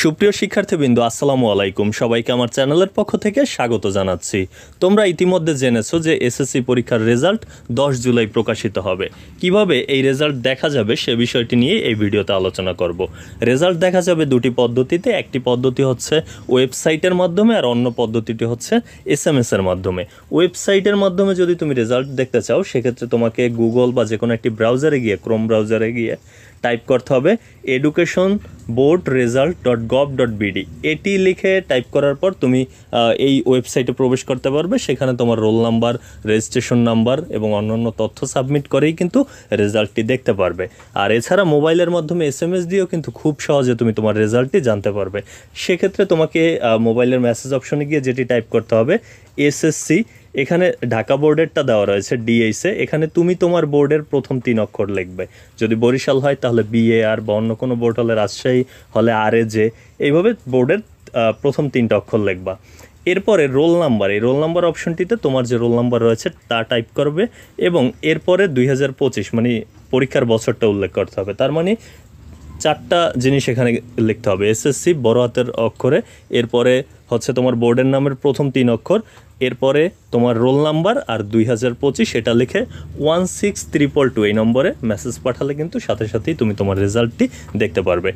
সুপ্রিয় শিক্ষার্থীবৃন্দ আসসালামু আলাইকুম সবাইকে আমার চ্যানেলের পক্ষ থেকে স্বাগত জানাচ্ছি। তোমরা ইতিমধ্যে জেনেছো যে এসএসসি পরীক্ষার রেজাল্ট 10 জুলাই প্রকাশিত হবে। কিভাবে এই রেজাল্ট দেখা যাবে সে বিষয়টি নিয়ে এই ভিডিওতে আলোচনা করব। রেজাল্ট দেখা যাবে দুটি পদ্ধতিতে, একটি পদ্ধতি হচ্ছে ওয়েবসাইটের মাধ্যমে আর অন্য পদ্ধতিটি হচ্ছে এসএমএস এর মাধ্যমে। ওয়েবসাইটের মাধ্যমে যদি তুমি রেজাল্ট দেখতে চাও সেক্ষেত্রে তোমাকে গুগল বা যে কোনো একটি ব্রাউজারে গিয়ে ক্রোম ব্রাউজারে গিয়ে টাইপ করতে হবে educationboardresult.gov.bd। এটি লিখে টাইপ করার পর তুমি এই ওয়েবসাইটে প্রবেশ করতে পারবে। সেখানে তোমার রোল নাম্বার, রেজিস্ট্রেশন নাম্বার এবং অন্যান্য তথ্য সাবমিট করেই কিন্তু রেজাল্টটি দেখতে পারবে। আর এছাড়া মোবাইলের মাধ্যমে এসএমএস দিয়েও কিন্তু খুব সহজে তুমি তোমার রেজাল্টটি জানতে পারবে। সেক্ষেত্রে তোমাকে মোবাইলের মেসেজ অপশনে গিয়ে যেটি টাইপ করতে হবে এসএসসি, এখানে ঢাকা বোর্ডেরটা দেওয়া রয়েছে ডিএইচে, এখানে তুমি তোমার বোর্ডের প্রথম 3 অক্ষর লিখবে। যদি বরিশাল হয় তাহলে বিএআর, বা অন্য কোনো বোর্ড হলে রাজশাহী হলে আরএজে, এইভাবে বোর্ডের প্রথম 3টা অক্ষর লিখবা। এরপরে রোল নাম্বার, এই রোল নাম্বার অপশনটিতে তোমার যে রোল নাম্বার রয়েছে তা টাইপ করবে এবং এরপরে 2025 মানে পরীক্ষার বছরটা উল্লেখ করতে হবে। তার মানে 4টা জিনিস এখানে লিখতে হবে, এসএসসি বড় হাতের অক্ষরে, এরপরে হচ্ছে তোমার বোর্ডের নামের প্রথম 3 অক্ষর, এরপরে তোমার রোল নাম্বার আর 2025 এটা লিখে 16322 এই নম্বরে মেসেজ পাঠালে কিন্তু সাথে সাথেই তুমি তোমার রেজাল্টটি দেখতে পারবে।